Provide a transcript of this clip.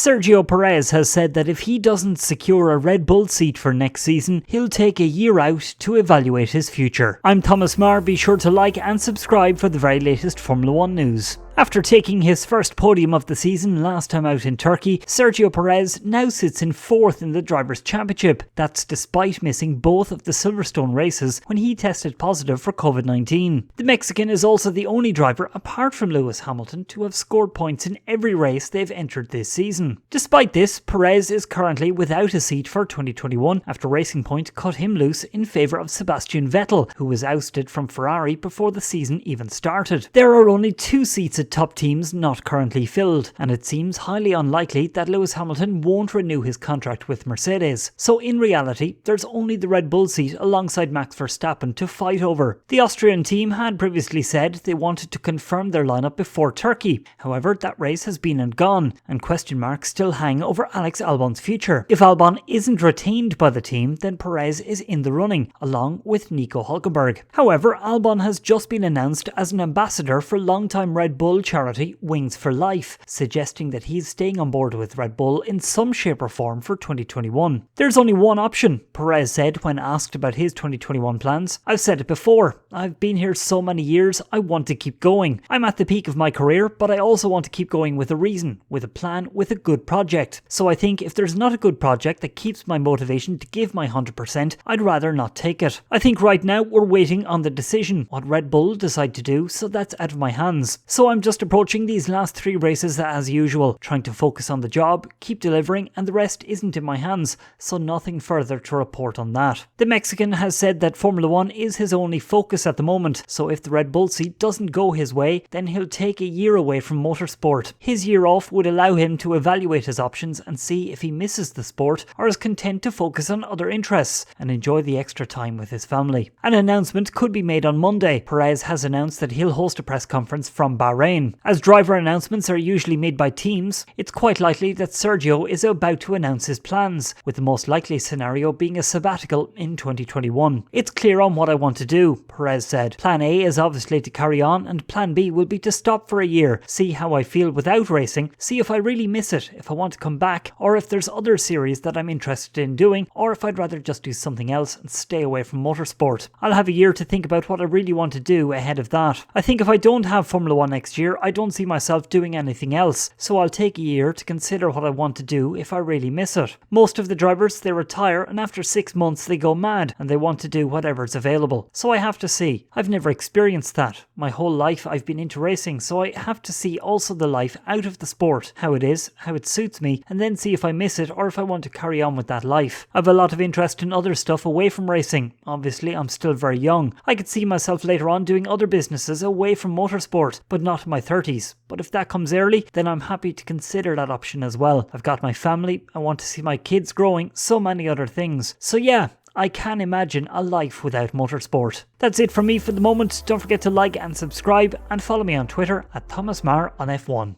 Sergio Perez has said that if he doesn't secure a Red Bull seat for next season, he'll take a year out to evaluate his future. I'm Thomas Marr, be sure to like and subscribe for the very latest Formula 1 news. After taking his first podium of the season last time out in Turkey, Sergio Perez now sits in 4th in the Drivers' Championship. That's despite missing both of the Silverstone races when he tested positive for COVID-19. The Mexican is also the only driver, apart from Lewis Hamilton, to have scored points in every race they've entered this season. Despite this, Perez is currently without a seat for 2021 after Racing Point cut him loose in favour of Sebastian Vettel, who was ousted from Ferrari before the season even started. There are only 2 seats at top teams not currently filled, and it seems highly unlikely that Lewis Hamilton won't renew his contract with Mercedes. So in reality, there's only the Red Bull seat alongside Max Verstappen to fight over. The Austrian team had previously said they wanted to confirm their lineup before Turkey. However, that race has been and gone, and question marks still hang over Alex Albon's future. If Albon isn't retained by the team, then Perez is in the running, along with Nico Hulkenberg. However, Albon has just been announced as an ambassador for longtime Red Bull charity Wings for Life, suggesting that he's staying on board with Red Bull in some shape or form for 2021. There's only one option, Perez said when asked about his 2021 plans. I've said it before, I've been here so many years, I want to keep going. I'm at the peak of my career, but I also want to keep going with a reason, with a plan, with a good project. So I think if there's not a good project that keeps my motivation to give my 100%, I'd rather not take it. I think right now we're waiting on the decision, what Red Bull decide to do, so that's out of my hands. So I'm just approaching these last 3 races as usual, trying to focus on the job, keep delivering, and the rest isn't in my hands, so nothing further to report on that. The Mexican has said that Formula 1 is his only focus at the moment, so if the Red Bull seat doesn't go his way, then he'll take a year away from motorsport. His year off would allow him to evaluate his options and see if he misses the sport or is content to focus on other interests and enjoy the extra time with his family. An announcement could be made on Monday. Perez has announced that he'll host a press conference from Bahrain. As driver announcements are usually made by teams, it's quite likely that Sergio is about to announce his plans, with the most likely scenario being a sabbatical in 2021. It's clear on what I want to do, Perez said. Plan A is obviously to carry on, and Plan B will be to stop for a year, see how I feel without racing, see if I really miss it, if I want to come back, or if there's other series that I'm interested in doing, or if I'd rather just do something else and stay away from motorsport. I'll have a year to think about what I really want to do ahead of that. I think if I don't have Formula 1 next year, I don't see myself doing anything else, so I'll take a year to consider what I want to do if I really miss it. Most of the drivers, they retire and after 6 months they go mad and they want to do whatever's available. So I have to see. I've never experienced that. My whole life I've been into racing, so I have to see also the life out of the sport, how it is, how it suits me, and then see if I miss it or if I want to carry on with that life. I've a lot of interest in other stuff away from racing. Obviously, I'm still very young. I could see myself later on doing other businesses away from motorsport, but not in my 30s. But if that comes early, then I'm happy to consider that option as well. I've got my family, I want to see my kids growing, so many other things. So yeah, I can imagine a life without motorsport. That's it from me for the moment. Don't forget to like and subscribe and follow me on Twitter at Thomas Marr on F1.